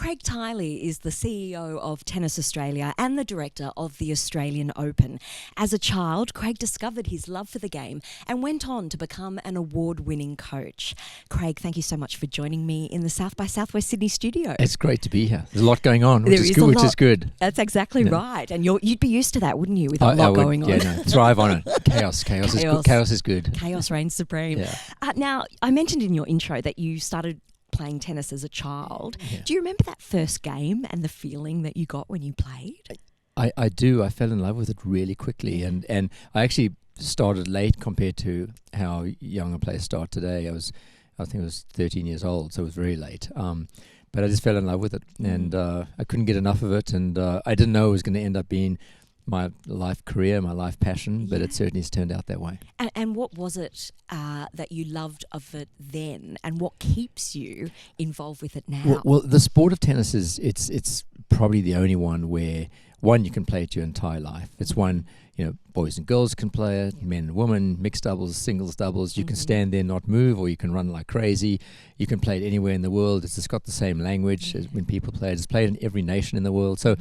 Craig Tiley is the CEO of Tennis Australia and the director of the Australian Open. As a child, Craig discovered his love for the game and went on to become an award-winning coach. Craig, thank you so much for joining me in the South by Southwest Sydney studio. It's great to be here. There's a lot going on, which is good. That's exactly right. And you'd be used to that, wouldn't you, with a lot going on? Yeah, no, thrive on it. Chaos is good. Chaos reigns supreme. Yeah. Now, I mentioned in your intro that you started playing tennis as a child. Yeah. Do you remember that first game and the feeling that you got when you played? I do. I fell in love with it really quickly, and I actually started late compared to how younger players start today. I think I was 13 years old, so it was very late. But I just fell in love with it, and I couldn't get enough of it, and I didn't know it was going to end up being my life career, my life passion, but it certainly has turned out that way. And what was it that you loved of it then, and what keeps you involved with it now? Well, the sport of tennis it's probably the only one where you can play it your entire life. It's one, boys and girls can play it, men and women, mixed doubles, singles, doubles. You can stand there, not move, or you can run like crazy. You can play it anywhere in the world. It's just got the same language as when people play it. It's played in every nation in the world. So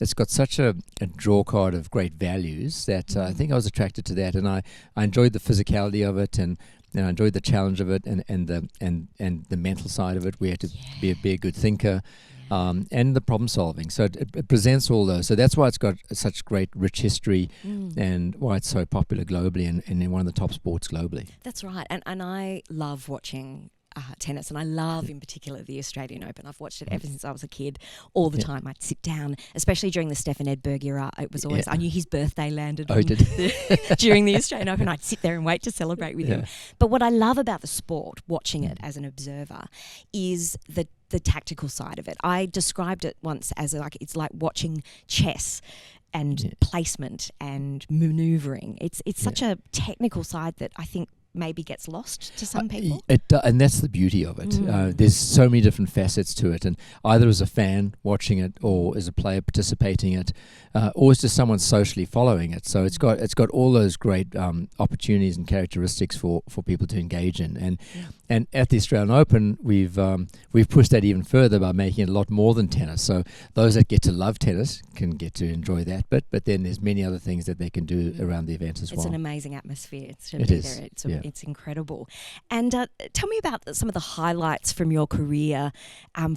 it's got such a draw card of great values that I think I was attracted to that, and I enjoyed the physicality of it, and I enjoyed the challenge of it, and the mental side of it. We had to be a good thinker. And the problem solving. So it presents all those. So that's why it's got such great rich history and why it's so popular globally and in one of the top sports globally. That's right. And I love watching tennis, and I love in particular the Australian Open. I've watched it ever since I was a kid, all the time. I'd sit down, especially during the Stefan Edberg era. It was always, I knew his birthday landed during the Australian Open. I'd sit there and wait to celebrate with him. But what I love about the sport, watching it as an observer, is the tactical side of it. I described it once as it's like watching chess and placement and manoeuvring. It's such a technical side that I think maybe gets lost to some people. And that's the beauty of it. There's so many different facets to it, and either as a fan watching it, or as a player participating in it, or as just someone socially following it. So it's got all those great opportunities and characteristics for people to engage in. And at the Australian Open, we've pushed that even further by making it a lot more than tennis. So those that get to love tennis can get to enjoy that bit, but then there's many other things that they can do around the event as well. It's an amazing atmosphere. It's incredible. And tell me about some of the highlights from your career,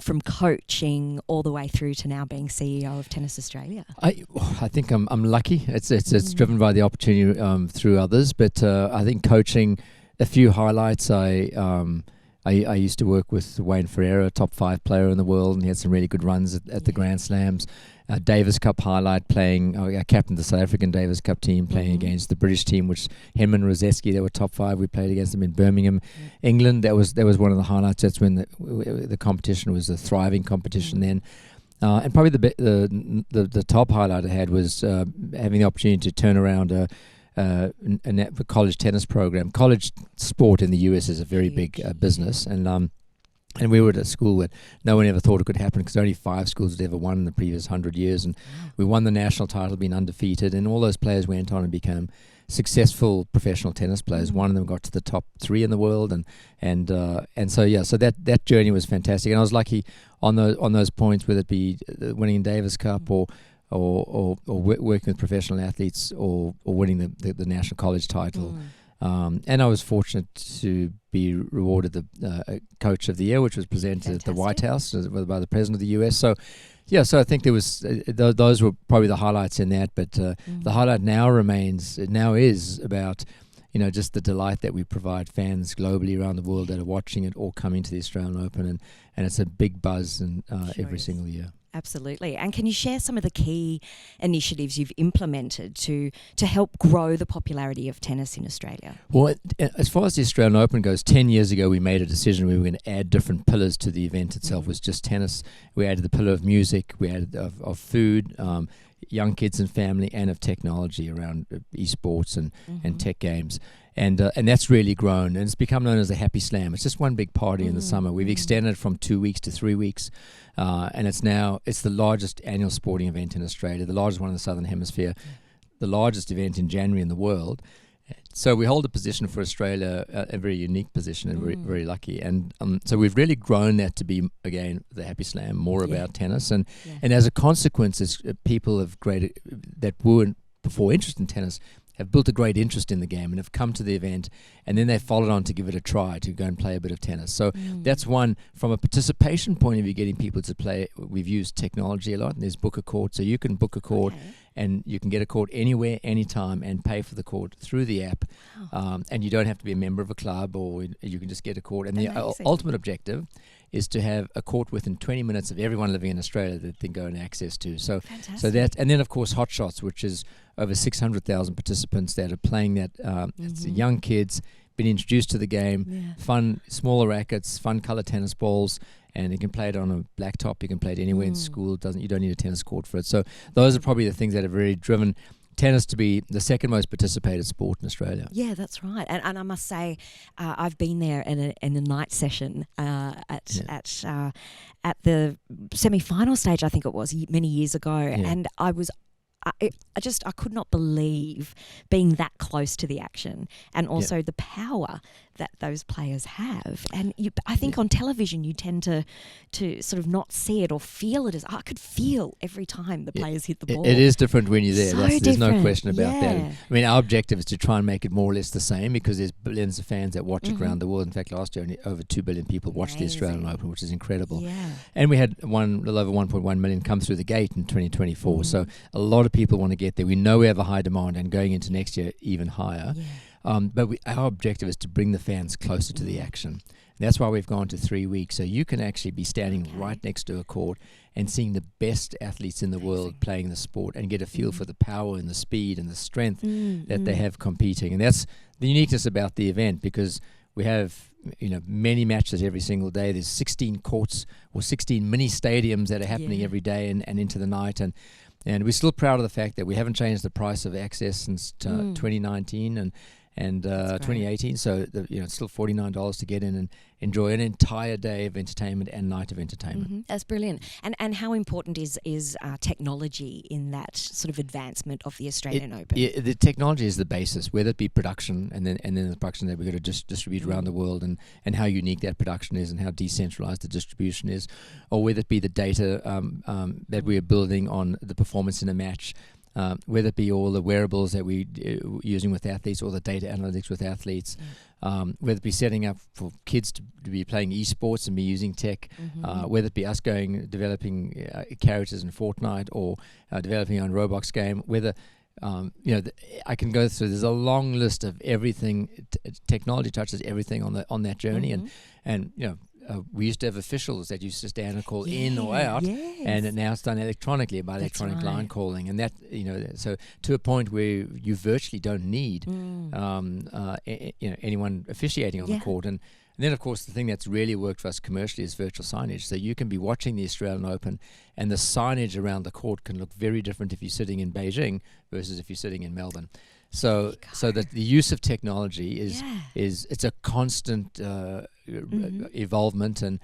from coaching all the way through to now being CEO of Tennis Australia. I think I'm lucky. It's driven by the opportunity through others, but I think coaching, a few highlights. I used to work with Wayne Ferreira, a top 5 player in the world, and he had some really good runs at the Grand Slams. Davis Cup highlight, playing, I captained the South African Davis Cup team, playing against the British team, which him and Rosecki, they were top 5. We played against them in Birmingham, England. That was one of the highlights. That's when the competition was a thriving competition then. And probably the top highlight I had was having the opportunity to turn around a college tennis program. College sport in the US is a very big business, and we were at a school where no one ever thought it could happen, because only 5 schools had ever won in the previous 100 years, and we won the national title, being undefeated, and all those players went on and became successful professional tennis players. One of them got to the top 3 in the world, and so that journey was fantastic, and I was lucky on those points, whether it be winning in Davis Cup or working with professional athletes, or winning the national college title. And I was fortunate to be rewarded the Coach of the Year, which was presented at the White House by the President of the US. So I think there was those were probably the highlights in that. But the highlight now is about just the delight that we provide fans globally around the world that are watching it or coming to the Australian Open, and it's a big buzz every single year. Absolutely. And can you share some of the key initiatives you've implemented to help grow the popularity of tennis in Australia? Well, as far as the Australian Open goes, 10 years ago we made a decision we were going to add different pillars to the event itself. It was just tennis. We added the pillar of music, we added of food, young kids and family, and of technology around esports and tech games. And that's really grown, and it's become known as the Happy Slam. It's just one big party in the summer. We've extended it from 2 weeks to 3 weeks, and it's the largest annual sporting event in Australia, the largest one in the Southern Hemisphere, the largest event in January in the world. So we hold a position for Australia, a very unique position, and very, very lucky. And so we've really grown that to be, again, the Happy Slam, more about tennis. And as a consequence, people that weren't before interested in tennis have built a great interest in the game and have come to the event, and then they followed on to give it a try, to go and play a bit of tennis. So that's one, from a participation point of view, getting people to play. We've used technology a lot, and there's book a court, so you can book a court and you can get a court anywhere, anytime, and pay for the court through the app. And you don't have to be a member of a club, or you can just get a court. And the ultimate objective is to have a court within 20 minutes of everyone living in Australia that they can go and access to. So that, and then of course Hot Shots, which is over 600,000 participants that are playing that. It's young kids, been introduced to the game, fun, smaller rackets, fun colored tennis balls, and you can play it on a blacktop. You can play it anywhere in school. You don't need a tennis court for it. So those are probably the things that have really driven tennis to be the second most participated sport in Australia. Yeah, that's right. And I must say, I've been there in a night session at the semi-final stage, I think it was, many years ago, and I could not believe being that close to the action, and also the power that those players have. And I think on television you tend to sort of not see it or feel it as, I could feel every time the players hit the ball. It is different when you're there. So There's no question about that. Yeah. I mean, our objective is to try and make it more or less the same, because there's billions of fans that watch it around the world. In fact, last year only over 2 billion people watched the Australian Open, which is incredible. Yeah. And we had a little over 1.1 million come through the gate in 2024. So a lot of people want to get there. We know we have a high demand, and going into next year even higher. Yeah. But our objective is to bring the fans closer to the action. And that's why we've gone to 3 weeks. So you can actually be standing right next to a court and seeing the best athletes in the world playing the sport, and get a feel for the power and the speed and the strength that they have competing. And that's the uniqueness about the event, because we have many matches every single day. There's 16 courts or 16 mini stadiums that are happening every day and into the night. And we're still proud of the fact that we haven't changed the price of access since 2019 and 2018. So it's still $49 to get in and enjoy an entire day of entertainment and night of entertainment. That's brilliant. And how important is technology in that sort of advancement of the Australian Open? Yeah, the technology is the basis, whether it be production and then the production that we're going to just distribute around the world, and how unique that production is and how decentralized the distribution is, or whether it be the data that we are building on the performance in a match. Whether it be all the wearables that we're using with athletes, or the data analytics with athletes, whether it be setting up for kids to be playing esports and be using tech, whether it be us developing characters in Fortnite, or developing our own Roblox game, whether I can go through. There's a long list of everything. Technology touches everything on that journey, and we used to have officials that used to stand and call in or out, and now it's done electronically by electronic line calling, and that so to a point where you virtually don't need anyone officiating on the court. And then, of course, the thing that's really worked for us commercially is virtual signage. So you can be watching the Australian Open, and the signage around the court can look very different if you're sitting in Beijing versus if you're sitting in Melbourne. So that the use of technology is it's a constant evolvement, and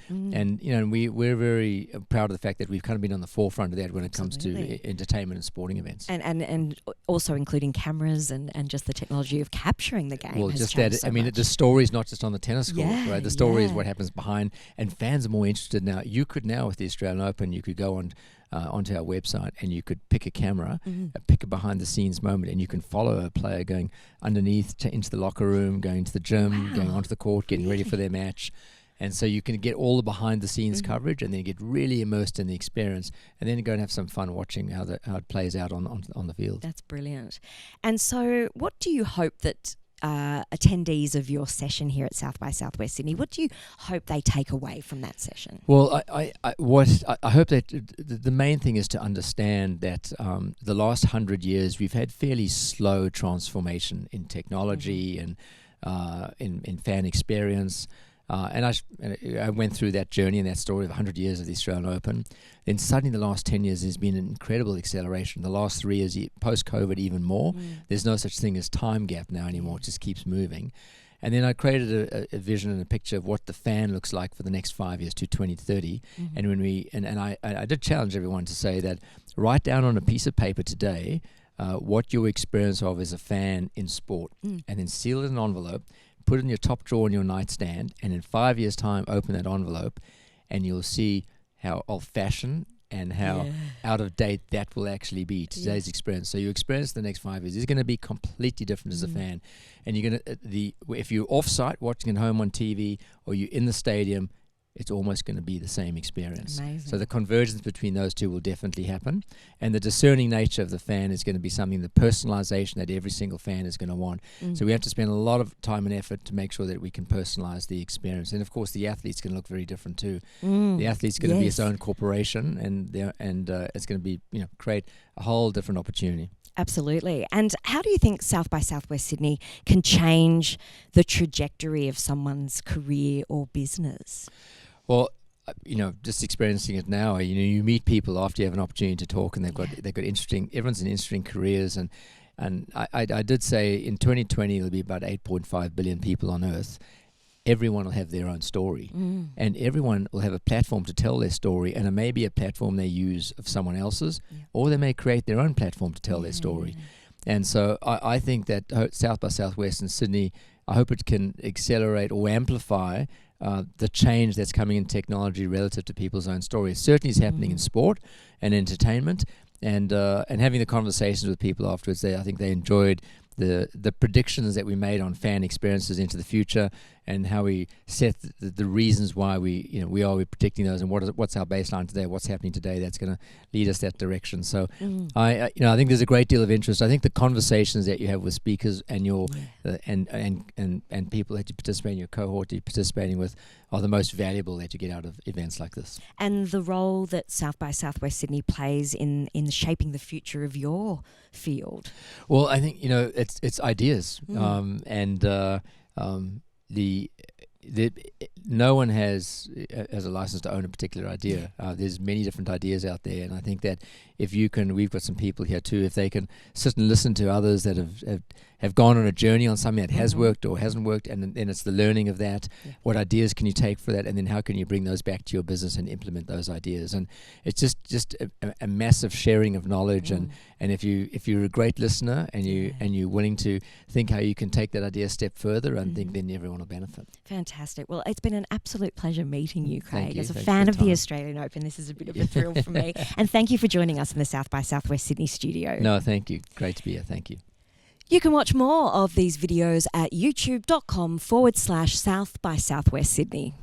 we're very proud of the fact that we've kind of been on the forefront of that when it comes to entertainment and sporting events, and also including cameras and just the technology of capturing the game. Well, has just changed that. So I mean, much. the story is not just on the tennis court, right? The story is what happens behind, and fans are more interested now. You could now, with the Australian Open, you could go on onto our website, and you could pick a camera, pick a behind-the-scenes moment, and you can follow a player going underneath into the locker room, going to the gym, going onto the court, getting ready for their match. And so you can get all the behind-the-scenes coverage, and then get really immersed in the experience, and then go and have some fun watching how it plays out on the field. That's brilliant. And so what do you hope that attendees of your session here at South by Southwest Sydney, what do you hope they take away from that session? Well, I hope that the main thing is to understand that the last 100 years we've had fairly slow transformation in technology and in fan experience. And I went through that journey and that story of 100 years of the Australian Open. Then suddenly the last 10 years there's been an incredible acceleration. The last 3 years, post-COVID, even more. There's no such thing as time gap now anymore. It just keeps moving. And then I created a vision and a picture of what the fan looks like for the next 5 years to 2030. And when I did challenge everyone to say that, write down on a piece of paper today what your experience of as a fan in sport, and then seal it in an envelope, put it in your top drawer in your nightstand, and in 5 years' time, open that envelope, and you'll see how old-fashioned and how out of date that will actually be today's experience. So your experience the next 5 years is going to be completely different as a fan, and you're going to if you're off-site watching at home on TV or you're in the stadium, it's almost going to be the same experience. Amazing. So the convergence between those two will definitely happen, and the discerning nature of the fan is going to be something, the personalization that every single fan is going to want. So we have to spend a lot of time and effort to make sure that we can personalize the experience. And of course the athlete's going to look very different too. The athlete's going to be its own corporation, and it's going to be, create a whole different opportunity. Absolutely. And how do you think South by Southwest Sydney can change the trajectory of someone's career or business? Well, just experiencing it now, you meet people after you have an opportunity to talk, and they've got everyone's in interesting careers, and I did say in 2020 there'll be about 8.5 billion people on Earth. Everyone will have their own story, and everyone will have a platform to tell their story, and it may be a platform they use of someone else's, or they may create their own platform to tell their story. And so I think that South by Southwest in Sydney, I hope it can accelerate or amplify the change that's coming in technology relative to people's own stories. It certainly is happening in sport and entertainment, and having the conversations with people afterwards. I think they enjoyed the predictions that we made on fan experiences into the future, and how we set the reasons why we're predicting those, and what's our baseline today, what's happening today that's going to lead us that direction. So I think there's a great deal of interest. I think the conversations that you have with speakers and your and people that you participate in, your cohort that you're participating with, are the most valuable that you get out of events like this. And the role that South by Southwest Sydney plays in shaping the future of your field. Well, I think it's ideas, no one has a license to own a particular idea. There's many different ideas out there, and I think that if you can, we've got some people here too, if they can sit and listen to others that have gone on a journey on something that has worked or hasn't worked, and then it's the learning of that. What ideas can you take for that, and then how can you bring those back to your business and implement those ideas? And it's just a massive sharing of knowledge, and if you're a great listener and you're willing to think how you can take that idea a step further, I think then everyone will benefit. Fantastic. Well, it's been an absolute pleasure meeting you, Craig. You. As a Thanks fan of the Australian Open, this is a bit of a thrill for me. And thank you for joining us in the South by Southwest Sydney studio. No, thank you. Great to be here. Thank you. You can watch more of these videos at youtube.com/South by Southwest Sydney.